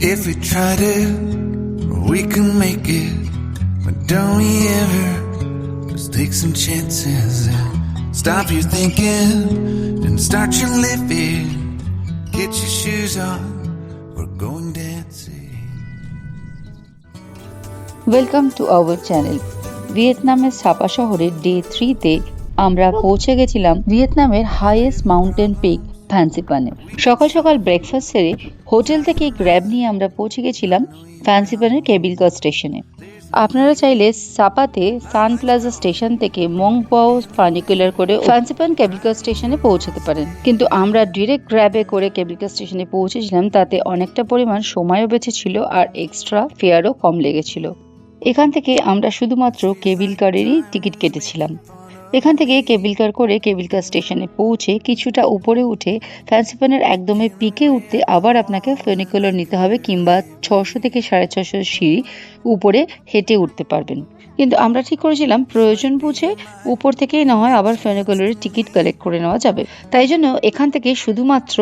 If we try to, we can make it. But don't we ever just take some chances and stop your thinking and start your living. Get your shoes on, we're going dancing. Welcome to our channel. ভিয়েতনামের সাপা শহরের day 3-তে আমরা পৌঁছে গেছিলাম ভিয়েতনামের highest mountain peak ফ্যান্সিপানে। সকাল সকাল breakfast সেরে hotel থেকে গ্র্যাব নিয়ে আমরা পৌঁছে গেছিলাম ফ্যান্সিপানের কেবল কার স্টেশনে। আপনারা চাইলে সাপাতে সান প্লাজা স্টেশন থেকে মংবাও ফানিকুলার করে ফ্যান্সিপান কেবল কার স্টেশনে পৌঁছাতে পারেন, কিন্তু আমরা ডিরেক্ট গ্র্যাবে করে কেবল কার স্টেশনে পৌঁছেছিলাম। তাতে অনেকটা পরিমাণ সময়ও বেঁচেছিল আর এক্সট্রা ফেয়ারও কম লেগেছিল। এখান থেকে আমরা শুধুমাত্র কেবল কারেরই টিকিট কেটেছিলাম। এখান থেকে কেবল কার করে কেবল কার স্টেশনে পৌঁছে কিছুটা উপরে উঠে ফ্যান্সিপানের একদমই পিকে উঠতে আবার আপনাকে ফেনিকুলার নিতে হবে, কিংবা 600 থেকে 650 সিঁড়ি উপরে হেঁটে উঠতে পারবেন। কিন্তু আমরা ঠিক করেছিলাম প্রয়োজন বুঝে উপর থেকেই না হয় আবার ফেনিকুলারের টিকিট কালেক্ট করে নেওয়া যাবে। তাই জন্য এখান থেকে শুধুমাত্র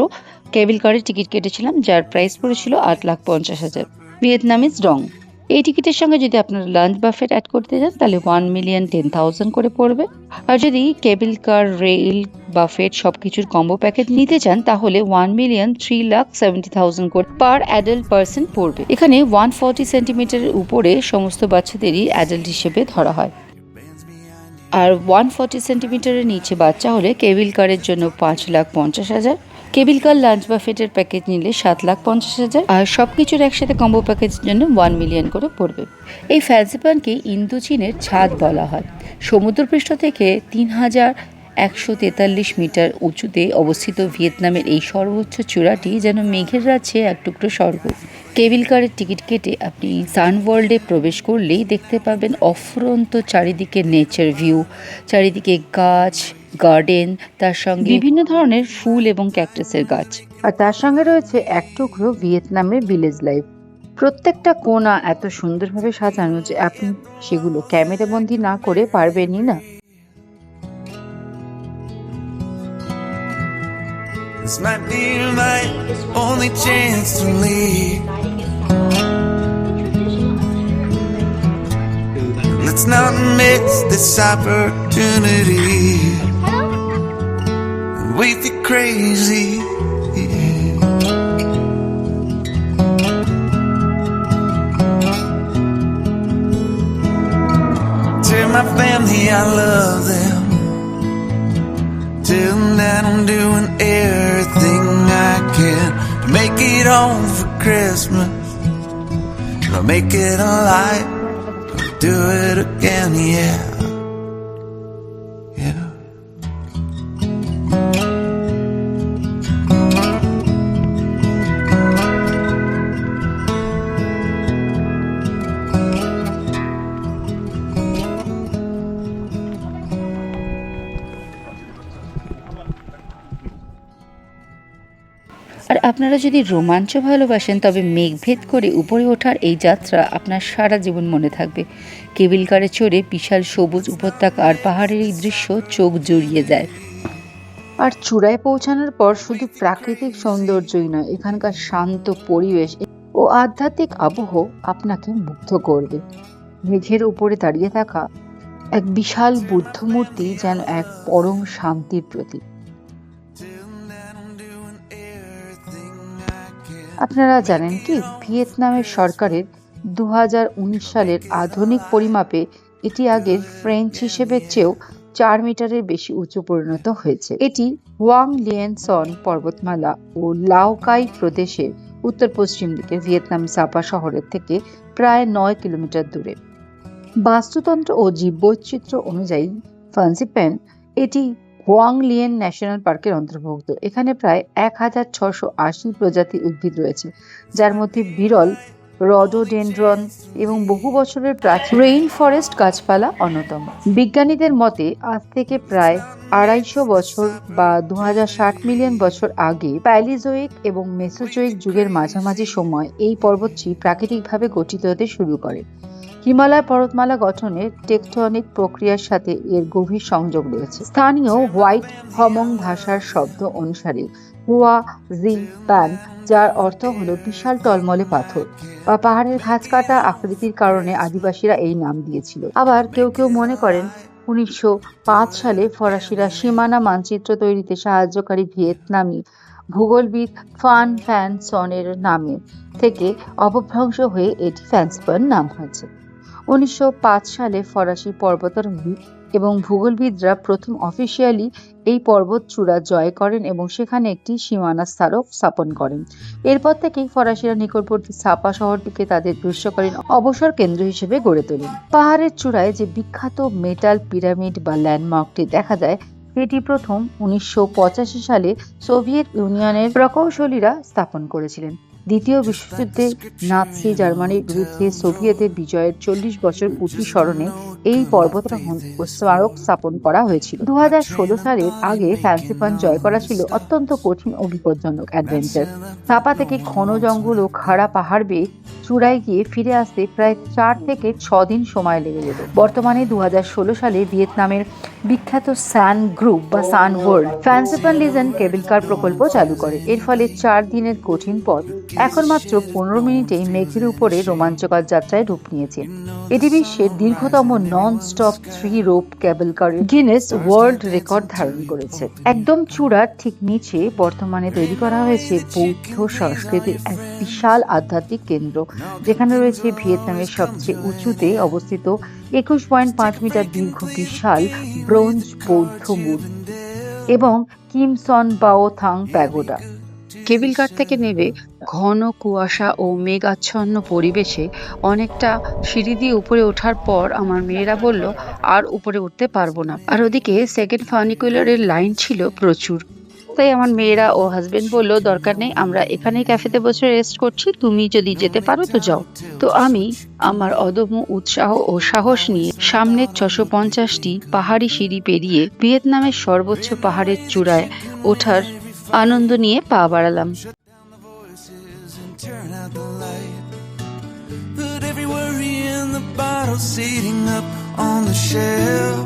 কেবল কারের টিকিট কেটেছিলাম, যার প্রাইস পড়েছিল 8,50,000 ভিয়েতনামিজ ডং। এই টিকিটের সঙ্গে যদি আপনারা লাঞ্চ বাফেট অ্যাড করতে চান তাহলে 1,10,000 করে পড়বে। আর যদি কেবল কার, রেল, বাফেট সবকিছুর কম্বো প্যাকেজ নিতে চান তাহলে 1,03,70,000 করে পার অ্যাডাল্ট পার্সন পড়বে। এখানে 140 সেন্টিমিটারের উপরে সমস্ত বাচ্চাদেরই অ্যাডাল্ট হিসেবে ধরা হয়, আর 140 সেন্টিমিটারের নিচে বাচ্চা হলে কেবল কারের জন্য 5,50,000, কেবল কার লাঞ্চ বাফেটের প্যাকেজ নিলে 7,50,000, আর সবকিছুর একসাথে কম্বো প্যাকেজের জন্য 1 মিলিয়ন করে পড়বে। এই ফ্যান্সিপানকে ইন্দোচীনের ছাদ বলা হয়। সমুদ্রপৃষ্ঠ থেকে 3,143 মিটার উঁচুতে অবস্থিত ভিয়েতনামের এই সর্বোচ্চ চূড়াটি যেন মেঘের রাজ্যে এক টুকরো স্বর্গ। কেবল কারের টিকিট কেটে আপনি সান ওয়ার্ল্ডে প্রবেশ করলেই দেখতে পাবেন অফুরন্ত চারিদিকে নেচার ভিউ, চারিদিকে গাছ, গার্ডেন, তার সঙ্গে বিভিন্ন ধরনের ফুল এবং ক্যাকটাসের গাছ, আর তার সঙ্গে রয়েছে এক টুকরো ভিয়েতনামের ভিলেজ লাইফ। প্রত্যেকটা কোণা এত সুন্দরভাবে সাজানো যে আপনি সেগুলো ক্যামেরাবন্দি না করে পারবেনই না। This might be my only chance to leave. Let's not miss this opportunity. We feel crazy. Tell my family I love them. Tell them that I'm doing everything I can to make it home for Christmas. I'll make it alive. I'll do it again, yeah. Yeah. আর আপনারা যদি রোমাঞ্চ ভালোবাসেন তবে মেঘভেদ করে উপরে ওঠার এই যাত্রা আপনার সারা জীবন মনে থাকবে। কেবল কারে চড়ে বিশাল সবুজ উপত্যকা আর পাহাড়ের এই দৃশ্য চোখ জুড়িয়ে যায়। আর চূড়ায় পৌঁছানোর পর শুধু প্রাকৃতিক সৌন্দর্যই নয়, এখানকার শান্ত পরিবেশ ও আধ্যাত্মিক আবহ আপনাকে মুগ্ধ করবে। মেঘের উপরে দাঁড়িয়ে থাকা এক বিশাল বুদ্ধ মূর্তি যেন এক পরম শান্তির প্রতীক। আপনারা জানেন কি, ভিয়েতনামের সরকারের 2019 সালের আধুনিক পরিমাপে এটি আগের ফ্রেঞ্চ হিসেবে চেয়েও 4 মিটারের বেশি উঁচু পরিণত হয়েছে। এটি হোয়াং লিয়েন সন পর্বতমালা ও লাওকাই প্রদেশের উত্তর পশ্চিম দিকে ভিয়েতনাম সাপা শহরের থেকে প্রায় 9 কিলোমিটার দূরে। বাস্তুতন্ত্র ও জীববৈচিত্র্য অনুযায়ী ফ্যান্সিপান এটি হোয়াং লিয়েন ন্যাশনাল পার্কের অন্তর্ভুক্ত। এখানে প্রায় 1,680 প্রজাতির উদ্ভিদ রয়েছে, যার মধ্যে বিরল রডোডেনড্রন এবং বহু বছরের প্রাচীন রেইন ফরেস্ট গাছপালা অন্যতম। বিজ্ঞানীদের মতে আজ থেকে প্রায় 250 বছর বা 2060 মিলিয়ন বছর আগে প্যালিজোইক এবং মেসোজোইক যুগের মাঝামাঝি সময় এই পর্বতটি প্রাকৃতিকভাবে গঠিত হতে শুরু করে। হিমালয় পর্বতমালা গঠনে টেকটনিক প্রক্রিয়ার সাথে এর গভীর সংযোগ রয়েছে। স্থানীয় হোয়াইট হমং ভাষার শব্দ অনুসারে হুয়া জিন প্যান, যার অর্থ হলো বিশাল টলমলে পাথর বা পাহাড়ের ঘাস কাটা আকৃতির কারণে আদিবাসীরা এই নাম দিয়েছিল। আবার কেউ কেউ মনে করেন 1905 সালে ফরাসিরা সীমানা মানচিত্র তৈরিতে সাহায্যকারী ভিয়েতনামি ভূগোলবিদ ফান ফ্যান সনের নামে থেকে অপভ্রংশ হয়ে এটি ফ্যান্সিপান নাম হয়েছে। 1905 সালে ফরাসি পর্বতারোহী এবং ভূগোলবিদরা প্রথম অফিসিয়ালি এই পর্বতচূড়া জয় করেন এবং সেখানে একটি সীমানা স্মারক স্থাপন করেন। এরপর থেকেই ফরাসিরা নিকটবর্তী সাপা শহরটিকে তাদের গ্রীষ্মকালীন অবসর কেন্দ্র হিসেবে গড়ে তোলেন। পাহাড়ের চূড়ায় যে বিখ্যাত মেটাল পিরামিড বা ল্যান্ডমার্কটি দেখা যায়, সেটি প্রথম 1985 সালে সোভিয়েত ইউনিয়নের প্রকৌশলীরা স্থাপন করেছিলেন। দ্বিতীয় বিশ্বযুদ্ধে নাৎসি জার্মানির বিরুদ্ধে সোভিয়েতের বিজয়ের 40 বছর পূর্তি স্মরণে এই পর্বতারোহণ স্মারক স্থাপন করা হয়েছিল। 2016 সালের আগে ফ্যান্সিপান জয় করা ছিল অত্যন্ত কঠিন ও বিপজ্জনক অ্যাডভেঞ্চার। সাপা থেকে ঘন জঙ্গল ও খাড়া পাহাড় বেয়ে চূড়ায় গিয়ে ফিরে আসতে প্রায় 4 থেকে 6 দিন সময় লেগে যেত। বর্তমানে 2016 সালে ভিয়েতনামের বিখ্যাত সান গ্রুপ বা সান ওয়ার্ল্ড ফ্যান্সিপান লিজেন্ড কেবল কার প্রকল্প চালু করে। এর ফলে 4 দিনের কঠিন পথ এখন মাত্র 15 মিনিটেই মেঘের উপরে রোমাঞ্চকর যাত্রায় রূপ নিয়েছে। এটি বিশ্বের দীর্ঘতম নন স্টপ 3 রোপ কেবল কার গিনেস ওয়ার্ল্ড রেকর্ড ধারণ করেছে। একদম চূড়ার ঠিক নিচে বর্তমানে তৈরি করা হয়েছে বৌদ্ধ সংস্কৃতির এক বিশাল আধ্যাত্মিক কেন্দ্র, যেখানে রয়েছে ভিয়েতনামের সবচেয়ে উঁচুতে অবস্থিত 21.5 মিটার দীর্ঘ বিশাল ব্রোঞ্জ বৌদ্ধ মূর্তি এবং কিম সন বাও থাং প্যাগোডা। কেবল কার থেকে নেমে ঘন কুয়াশা ও মেঘাচ্ছন্ন পরিবেশে অনেকটা সিঁড়ি দিয়ে উপরে ওঠার পর আমার মেয়েরা বলল আর উপরে উঠতে পারবো না। আর ওদিকে সেকেন্ড ফানিকুলারের লাইন ছিল প্রচুর। তাই আমার মেয়েরা ও হাজবেন্ড বলল দরকার নেই, আমরা এখানেই ক্যাফেতে বসে রেস্ট করছি, তুমি যদি যেতে পারো তো যাও। তো আমি আমার অদম্য উৎসাহ ও সাহস নিয়ে সামনের 650টি পাহাড়ি সিঁড়ি পেরিয়ে ভিয়েতনামের সর্বোচ্চ পাহাড়ের চূড়ায় ওঠার আনন্দ নিয়ে পা বাড়ালাম। Put every worry in the bottle, sitting up on the shelf.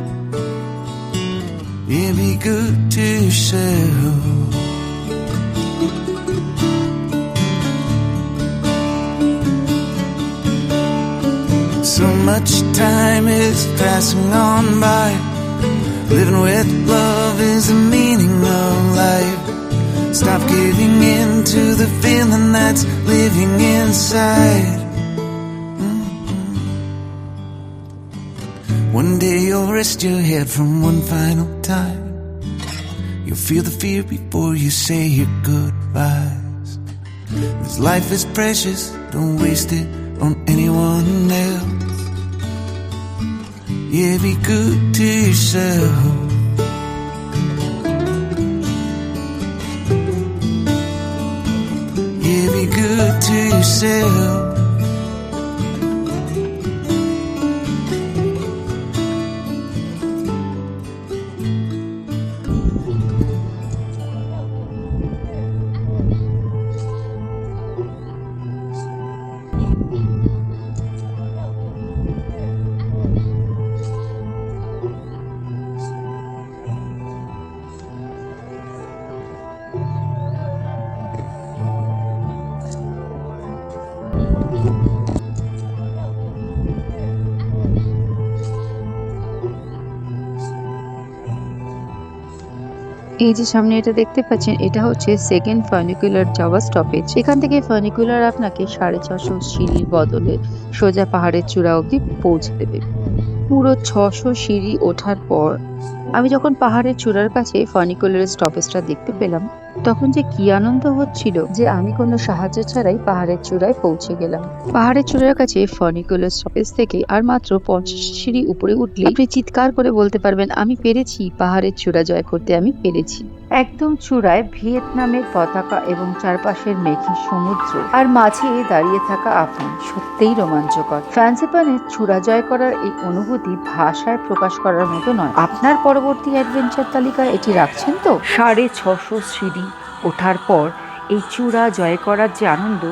Yeah, be good to yourself. So much time is passing on by. Living with love is the meaning of life. Stop giving in to the feeling that's living inside. One day you'll rest your head from one final time. You'll feel the fear before you say your goodbyes. This life is precious, don't waste it on anyone else. Yeah, be good to yourself. Yeah, be good to yourself. এই যে সামনে এটা দেখতে পাচ্ছেন, এটা হচ্ছে second funicular যাওয়ার stoppage. এখান থেকে ফানিকুলার আপনাকে 650 সিঁড়ির বদলে সোজা পাহাড়ের চূড়া অবধি পৌঁছে দেবে। পুরো 600 সিঁড়ি ওঠার পর আমি যখন পাহাড়ের চূড়ার কাছে ফানিকুলারের স্টপেজটা দেখতে পেলাম, তখন যে কি আনন্দ হচ্ছিল যে আমি কোনো সাহায্য ছাড়াই পাহাড়ের চূড়ায় পৌঁছে গেলাম। পাহাড়ের চূড়ার কাছে ফানিকুলার স্টপেজ থেকে আর মাত্র 50 সিঁড়ি উপরে উঠলে আপনি চিৎকার করে বলতে পারবেন আমি পেরেছি, পাহাড়ের চূড়া জয় করতে আমি পেরেছি। একদম চূড়ায় ভিয়েতনামের পতাকা এবং চারপাশের মেঘের সমুদ্র আর মাঝে দাঁড়িয়ে থাকা আপনি, সত্যিই রোমাঞ্চকর। ফ্যান্সিপানের চূড়া জয় করার এই অনুভূতি ভাষায় প্রকাশ করার মতো নয়। আপনার পরবর্তী অ্যাডভেঞ্চার তালিকায় এটি রাখছেন তো? 650 সিঁড়ি ওঠার পর এই চূড়া জয় করার যে আনন্দ,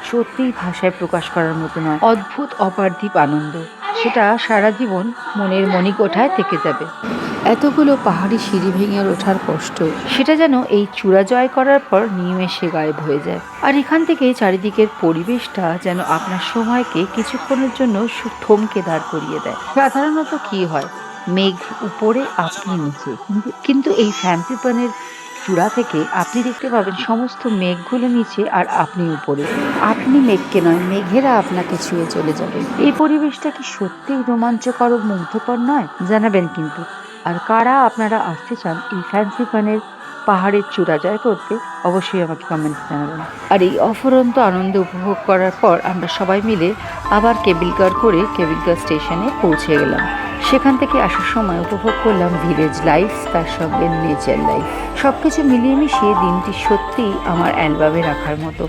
সত্যিই ভাষায় প্রকাশ করার মতো নয়। অদ্ভুত অপার্থিব আনন্দ, সেটা সারা জীবন মনের মণিকোঠায় থেকে যাবে। এতগুলো পাহাড়ি সিঁড়ি ভেঙে ওঠার কষ্ট, সেটা যেন এই চূড়া জয় করার পর নিমেষে গায়েব হয়ে যায়। আর এখান থেকে চারিদিকের পরিবেশটা যেন আপনার সময়কে কিছুক্ষণের জন্য থমকে দাঁড় করিয়ে দেয়। সাধারণত কি হয়, মেঘ উপরে, আপনি নিচে, কিন্তু এই ফ্যান্সিপানের চূড়া থেকে আপনি দেখতে পাবেন সমস্ত মেঘগুলো নিচে আর আপনি উপরে। আপনি মেঘকে নয়, মেঘেরা আপনাকে ছুঁয়ে চলে যাবে। এই পরিবেশটা কি সত্যিই রোমাঞ্চকর ও মুগ্ধকর নয়? জানাবেন কিন্তু। আর কারা আপনারা আসতে চান এই ফ্যান্সিপানের পাহাড়ের চূড়া জয় করতে, অবশ্যই আমাকে কমেন্ট জানাবেন। আর এই অফুরন্ত আনন্দ উপভোগ করার পর আমরা সবাই মিলে আবার কেবিল কার করে কেবিল কার স্টেশনে পৌঁছে গেলাম। সেখান থেকে আসার সময় উপভোগ করলাম ভিলেজ লাইফ, তার সঙ্গে নেচার লাইফ। সবকিছু মিলিয়ে মিশিয়ে দিনটি সত্যিই আমার অ্যালবামে রাখার মতো।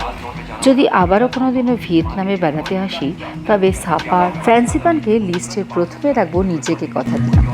যদি আবারও কোনোদিনও ভিয়েতনামে বেড়াতে আসি, তবে সাপার ফ্যান্সিপানকে লিস্টের প্রথমে রাখবো, নিজেকে কথা দিলাম।